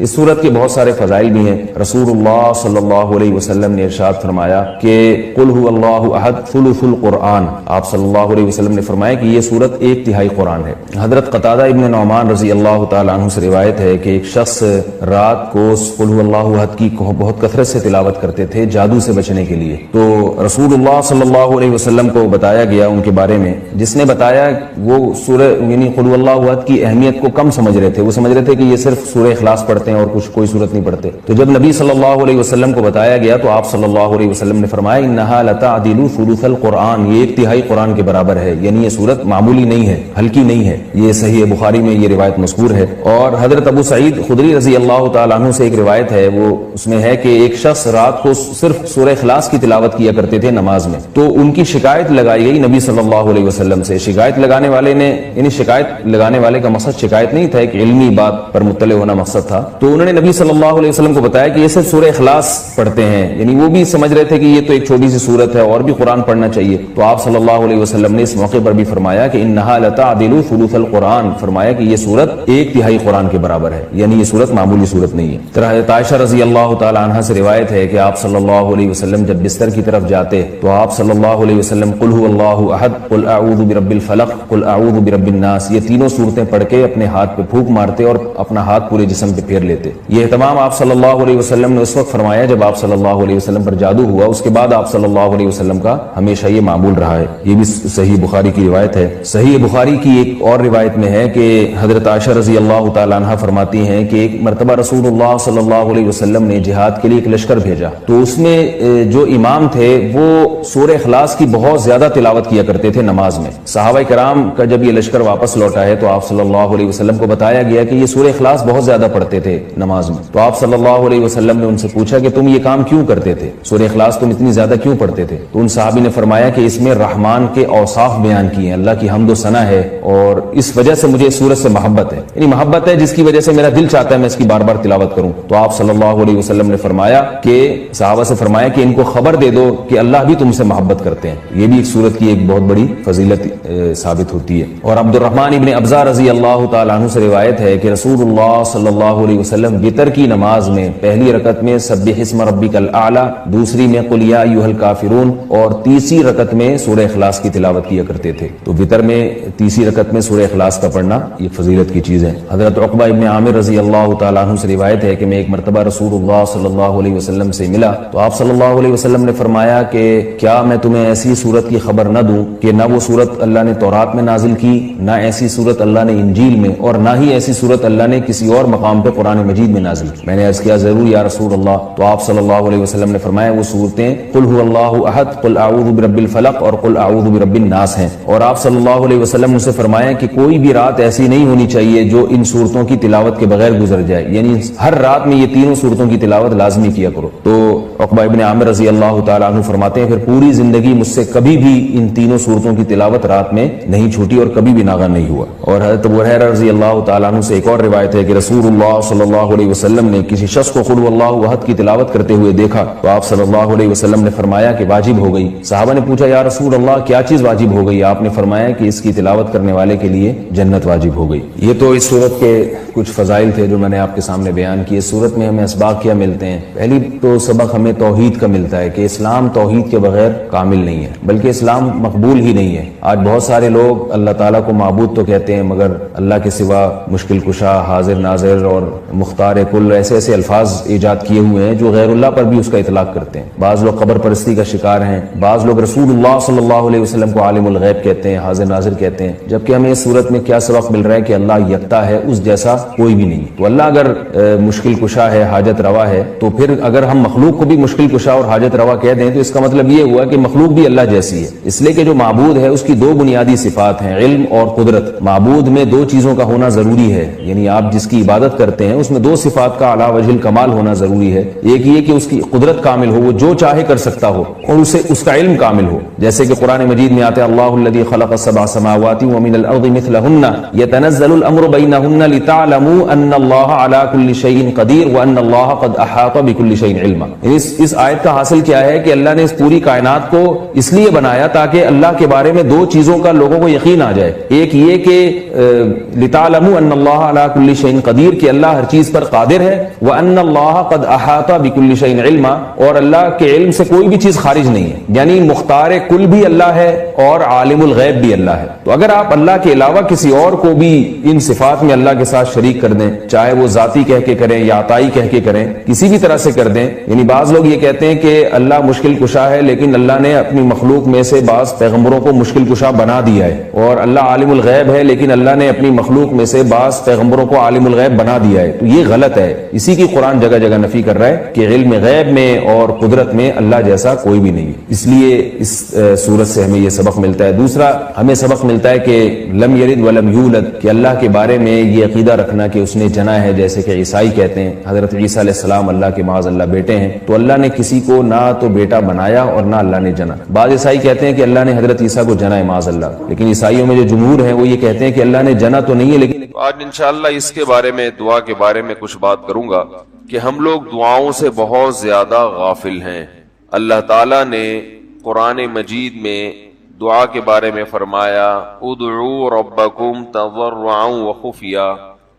اس صورت کے بہت سارے فضائل بھی ہیں۔ رسول اللہ صلی اللہ علیہ وسلم نے ارشاد فرمایا کہ قل هو اللہ احد ثلث القرآن، آپ صلی اللہ علیہ وسلم نے فرمایا کہ یہ صورت 1/3 قرآن ہے۔ حضرت قتادہ ابن نعمان رضی اللہ تعالیٰ عنہ سے روایت ہے کہ ایک شخص رات کو قل هو اللہ احد کی بہت کثرت سے تلاوت کرتے تھے جادو سے بچنے کے لیے، تو رسول اللہ صلی اللہ علیہ وسلم کو بتایا گیا ان کے بارے میں، جس نے بتایا وہ سورہ یعنی قل هو اللہ احد کی اہمیت کو کم سمجھ رہے تھے، وہ سمجھ رہے تھے کہ یہ صرف سورہ اخلاص پڑھتے اور کچھ کوئی صورت نہیں پڑھتے۔ تو جب نبی صلی اللہ علیہ وسلم کو بتایا گیا تو آپ صلی اللہ علیہ وسلم نے فرمایا انہا لتعدل ثلث القرآن، یہ 1/3 قرآن کے برابر ہے، یعنی یہ صورت معمولی نہیں ہے، ہلکی نہیں ہے۔ یہ صحیح بخاری میں یہ روایت مذکور ہے۔ اور حضرت ابو سعید خدری رضی اللہ تعالیٰ عنہ سے ایک روایت ہے، وہ اس میں ہے کہ ایک شخص رات کو صرف سورہ اخلاص کی تلاوت کیا کرتے تھے نماز میں، تو ان کی شکایت لگائی گئی نبی صلی اللہ علیہ وسلم سے۔ شکایت لگانے والے نے یعنی شکایت لگانے والے کا مقصد شکایت نہیں تھا، ایک علمی بات پر مطلع ہونا مقصد تھا، تو انہوں نے نبی صلی اللہ علیہ وسلم کو بتایا کہ یہ صرف سورہ اخلاص پڑھتے ہیں، یعنی وہ بھی سمجھ رہے تھے کہ یہ تو ایک چھوٹی سی صورت ہے اور بھی قرآن پڑھنا چاہیے۔ تو آپ صلی اللہ علیہ وسلم نے اس موقع پر بھی فرمایا کہ انہا لتعدل ثلث القرآن، فرمایا کہ یہ صورت 1/3 قرآن کے برابر ہے، یعنی یہ صورت معمولی صورت نہیں ہے۔ طرح حضرت عائشہ رضی اللہ تعالی عنہا سے روایت ہے کہ آپ صلی اللہ علیہ وسلم جب بستر کی طرف جاتے تو آپ صلی اللہ علیہ وسلم قل هو اللہ احد، قل اعوذ برب الفلق، قل اعوذ برب الناس، یہ تینوں صورتیں پڑھ کے اپنے ہاتھ پہ پھونک مارتے اور اپنا ہاتھ پورے جسم پہ پھیر لیتے۔ یہ اہتمام آپ صلی اللہ علیہ وسلم نے اس وقت فرمایا جب آپ صلی اللہ علیہ وسلم پر جادو ہوا، اس کے بعد آپ صلی اللہ علیہ وسلم کا ہمیشہ یہ معمول رہا ہے۔ یہ بھی صحیح بخاری کی روایت ہے۔ صحیح بخاری کی ایک اور روایت میں ہے کہ حضرت عائشہ رضی اللہ تعالی عنہا فرماتی ہیں کہ ایک مرتبہ رسول اللہ صلی اللہ علیہ وسلم نے جہاد کے لیے ایک لشکر بھیجا، تو اس میں جو امام تھے وہ سورہ اخلاص کی بہت زیادہ تلاوت کیا کرتے تھے نماز میں۔ صحابہ کرام کا جب یہ لشکر واپس لوٹا ہے تو آپ صلی اللہ علیہ وسلم کو بتایا گیا کہ یہ سورہ اخلاص بہت زیادہ پڑھتے تھے نماز میں، تو آپ صلی اللہ علیہ وسلم نے ان سے پوچھا کہ تم یہ کام کیوں کرتے تھے، سورہ اخلاص تم اتنی زیادہ کیوں پڑھتے تھے؟ تو ان صحابی نے فرمایا کہ اس میں رحمان کے اوصاف بیان کیے ہیں، اللہ کی حمد و ثنا ہے، اور اس وجہ سے مجھے اس سورت سے محبت ہے، یعنی محبت ہے جس کی وجہ سے میرا دل چاہتا ہے میں اس کی بار بار تلاوت کروں۔ تو آپ صلی اللہ علیہ وسلم نے فرمایا کہ صحابہ سے فرمایا کہ ان کو خبر دے دو کہ اللہ بھی تم سے محبت کرتے ہیں۔ یہ بھی ایک سورت کی ایک بہت بڑی فضیلت ثابت ہوتی ہے۔ اور عبد الرحمن ابن ابزا رضی اللہ تعالیٰ عنہ سے روایت ہے کہ رسول اللہ صلی اللہ علیہ وسلم وتر کی نماز میں پہلی رکعت میں سبح اسم ربک الاعلی، دوسری میں قل یا ایھا الکافرون، اور تیسری رکعت میں سورہ اخلاص کی تلاوت کیا کرتے تھے۔ تو وتر میں تیسری رکعت میں سورہ اخلاص کا پڑھنا یہ فضیلت کی چیز ہے۔ حضرت عقبہ ابن عامر رضی اللہ تعالیٰ عنہ سے روایت ہے کہ میں ایک مرتبہ رسول اللہ صلی اللہ علیہ وسلم سے ملا تو آپ صلی اللہ علیہ وسلم نے فرمایا کہ کیا میں تمہیں ایسی صورت کی خبر نہ دوں کہ نہ وہ صورت اللہ نے تورات میں نازل کی، نہ ایسی صورت اللہ نے انجیل میں، اور نہ ہی ایسی صورت اللہ نے کسی اور مقام پہ قرآن مجید میں نازل کی۔ میں نے عرض کیا ضرور یا رسول اللہ، تو آپ صلی اللہ علیہ وسلم نے فرمایا وہ صورتیں قل هو اللہ احد، قل اعوذ برب الفلق اور قل اعوذ برب الناس ہیں۔ اور آپ صلی اللہ علیہ وسلم نے سے فرمایا کہ کوئی بھی رات ایسی نہیں ہونی چاہیے جو ان صورتوں کی تلاوت کے بغیر گزر جائے، یعنی ہر رات میں یہ تینوں صورتوں کی تلاوت لازمی کیا کرو۔ تو عقبہ ابن عامر رضی اللہ تعالیٰ عنہ فرماتے ہیں پھر پوری زندگی مجھ سے کبھی بھی ان تینوں صورتوں کی تلاوت رات میں نہیں چھوٹی اور کبھی بھی ناغہ نہیں ہوا۔ اور حضرت ابو ہریرہ رضی اللہ تعالیٰ عنہ سے ایک اور روایت ہے کہ رسول اللہ صلی اللہ علیہ وسلم نے کسی شخص کو قل اللہ احد کی تلاوت کرتے ہوئے دیکھا تو آپ صلی اللہ علیہ وسلم نے فرمایا کہ واجب ہو گئی۔ صحابہ نے پوچھا یا رسول اللہ کیا چیز واجب ہو گئی؟ آپ نے فرمایا کہ اس کی تلاوت کرنے والے کے لیے جنت واجب ہو گئی۔ یہ تو اس صورت کے کچھ فضائل تھے جو میں نے آپ کے سامنے بیان کیے۔ اس صورت میں ہمیں اسباق کیا ملتے ہیں؟ پہلی تو سبق ہمیں توحید کا ملتا ہے کہ اسلام توحید کے بغیر کامل نہیں ہے، بلکہ اسلام مقبول ہی نہیں ہے۔ آج بہت سارے لوگ اللہ تعالیٰ کو معبود تو کہتے ہیں مگر اللہ کے سوا مشکل کشا، حاضر ناظر اور مختار کل ایسے ایسے الفاظ ایجاد کیے ہوئے ہیں جو غیر اللہ پر بھی اس کا اطلاق کرتے ہیں۔ بعض لوگ قبر پرستی کا شکار ہیں، بعض لوگ رسول اللہ صلی اللہ علیہ وسلم کو عالم الغیب کہتے ہیں، حاضر ناظر کہتے ہیں، جبکہ ہمیں اس صورت میں کیا سبق مل رہا ہے کہ اللہ یکتا ہے، اس جیسا کوئی بھی نہیں۔ تو اللہ اگر مشکل کشا ہے، حاجت روا ہے، تو پھر اگر ہم مخلوق کو بھی مشکل کشا اور حاجت روا کہہ دیں تو اس کا مطلب یہ ہوا کہ مخلوق بھی اللہ جیسی ہے، اس لیے کہ جو معبود ہے اس کی دو بنیادی صفات ہیں، علم اور قدرت۔ معبود میں دو چیزوں کا ہونا ضروری ہے، یعنی آپ جس کی عبادت کرتے ہیں اس میں دو صفات کا اعلیٰ وجہ الکمال ہونا ضروری ہے۔ ایک یہ کہ اس کی قدرت کامل ہو، وہ جو چاہے کر سکتا ہو، اور اسے اس کا علم کامل ہو، جیسے کہ قرآن مجید میں آتا ہے اللہ الذی خلق السبع سماوات ومن الارض مثلہن یتنزل الامر بینہن لتعلموا ان اللہ علی کل شیء قدیر وان اللہ قد احاط بکل شیء علما۔ یعنی اس آیت کا حاصل کیا ہے کہ اللہ نے اس پوری کائنات کو اس لیے بنایا تاکہ اللہ کے بارے میں دو چیزوں کا لوگوں کو یقین آ جائے. ایک یہ کہ لِتَعْلَمُوا أَنَّ اللَّهَ عَلَى كُلِّ شَيْءٍ قدیر، کہ اللہ ہر چیز پر قادر ہے. وَأَنَّ اللَّهَ قَدْ أَحَاطَ بِكُلِّ شَيْءٍ عِلْمًا، اور اللہ کے علم سے کوئی بھی چیز خارج نہیں ہے. یعنی مختار کل بھی اللہ ہے اور عالم الغیب بھی اللہ ہے. تو اگر آپ اللہ کے علاوہ کسی اور کو بھی ان صفات میں اللہ کے ساتھ شریک کر دیں، چاہے وہ ذاتی کہہ کے کریں یا عطائی کہہ کے کریں، کسی بھی طرح سے کر دیں. یعنی بعض لوگ یہ کہتے ہیں کہ اللہ مشکل کشا ہے، لیکن اللہ نے اپنی مخلوق میں سے بعض پیغمبروں کو مشکل کشا بنا دیا ہے. اور اللہ عالم الغیب ہے، لیکن اللہ نے اپنی مخلوق میں سے بعض پیغمبروں کو عالم الغیب بنا دیا ہے. تو یہ غلط ہے. اسی کی قرآن جگہ جگہ نفی کر رہا ہے کہ علم غیب میں اور قدرت میں اللہ جیسا کوئی بھی نہیں. اس لیے اس سورت سے ہمیں یہ سبق ملتا ہے. دوسرا ہمیں سبق ملتا ہے کہ لم یلد ولم یولد، کہ اللہ کے بارے میں یہ عقیدہ رکھنا کہ اس نے جنا ہے، جیسے کہ عیسائی کہتے ہیں حضرت عیسیٰ علیہ السلام اللہ کے معاذ اللہ بیٹے ہیں. تو اللہ نے کسی کو نہ تو بیٹا بنایا اور نہ اللہ نے جنا. بعض عیسائی کہتے ہیں کہ اللہ نے حضرت عیسیٰ کو جنا ہے معاذ اللہ، لیکن عیسائیوں میں جو جمہور ہیں وہ یہ کہتے ہیں کہ اللہ نے جنا تو نہیں ہے. لیکن آج انشاءاللہ اس کے بارے میں، دعا کے بارے میں کچھ بات کروں گا کہ ہم لوگ دعاؤں سے بہت زیادہ غافل ہیں. اللہ تعالیٰ نے قرآن مجید میں دعا کے بارے میں فرمایا ادعوا ربکم تضرعا وخفیا،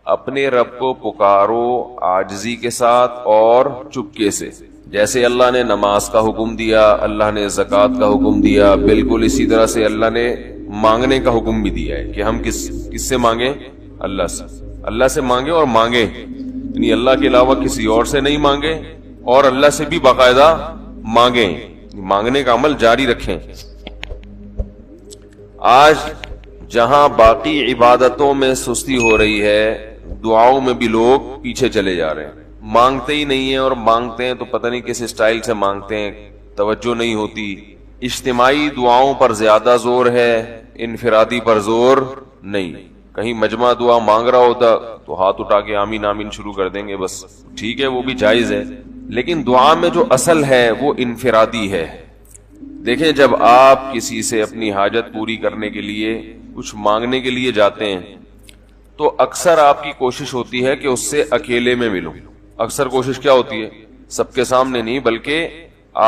اپنے رب کو پکارو عاجزی کے ساتھ اور چپکے سے. جیسے اللہ نے نماز کا حکم دیا، اللہ نے زکوٰۃ کا حکم دیا، بالکل اسی طرح سے اللہ نے مانگنے کا حکم بھی دیا ہے کہ ہم کس سے مانگیں؟ اللہ سے مانگیں اور مانگیں، یعنی اللہ کے علاوہ کسی اور سے نہیں مانگیں، اور اللہ سے بھی باقاعدہ مانگیں، مانگنے کا عمل جاری رکھیں. آج جہاں باقی عبادتوں میں سستی ہو رہی ہے، دعاؤں میں بھی لوگ پیچھے چلے جا رہے ہیں. مانگتے ہی نہیں ہیں، اور مانگتے ہیں تو پتہ نہیں کس اسٹائل سے مانگتے ہیں، توجہ نہیں ہوتی. اجتماعی دعاؤں پر زیادہ زور ہے، انفرادی پر زور نہیں. کہیں مجمع دعا مانگ رہا ہوتا تو ہاتھ اٹھا کے آمین آمین شروع کر دیں گے، بس ٹھیک ہے، وہ بھی جائز ہے. لیکن دعا میں جو اصل ہے وہ انفرادی ہے. دیکھیں، جب آپ کسی سے اپنی حاجت پوری کرنے کے لیے، کچھ مانگنے کے لیے جاتے ہیں، تو اکثر آپ کی کوشش ہوتی ہے کہ اس سے اکیلے میں ملوں. اکثر کوشش کیا ہوتی ہے؟ سب کے سامنے نہیں، بلکہ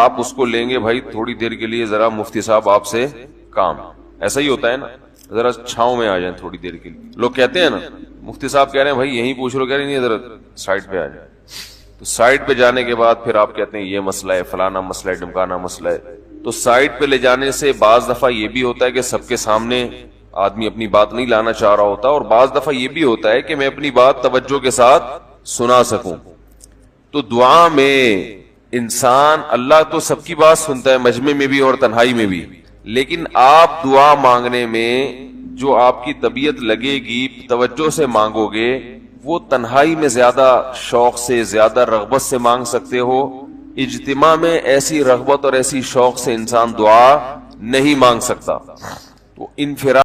آپ اس کو لیں گے، بھائی تھوڑی دیر کے لیے ذرا مفتی صاحب آپ سے کام. ایسا ہی ہوتا ہے نا، ذرا چھاؤں میں آ جائیں تھوڑی دیر کے لیے. لوگ کہتے ہیں نا، مفتی صاحب کہہ رہے ہیں بھائی یہیں پوچھ لو، کہہ رہے نہیں ذرا سائڈ پہ آ جائیں. تو سائڈ پہ جانے کے بعد پھر آپ کہتے ہیں یہ مسئلہ ہے، فلانا مسئلہ ہے، ڈمکانا مسئلہ ہے. تو سائڈ پہ لے جانے سے بعض دفعہ یہ بھی ہوتا ہے کہ سب کے سامنے آدمی اپنی بات نہیں لانا چاہ رہا ہوتا، اور بعض دفعہ یہ بھی ہوتا ہے کہ میں اپنی بات توجہ کے ساتھ سنا سکوں. تو دعا میں انسان، اللہ تو سب کی بات سنتا ہے، مجمع میں بھی اور تنہائی میں بھی، لیکن آپ دعا مانگنے میں جو آپ کی طبیعت لگے گی، توجہ سے مانگو گے، وہ تنہائی میں زیادہ شوق سے، زیادہ رغبت سے مانگ سکتے ہو. اجتماع میں ایسی رغبت اور ایسی شوق سے انسان دعا نہیں مانگ سکتا. تو انفراد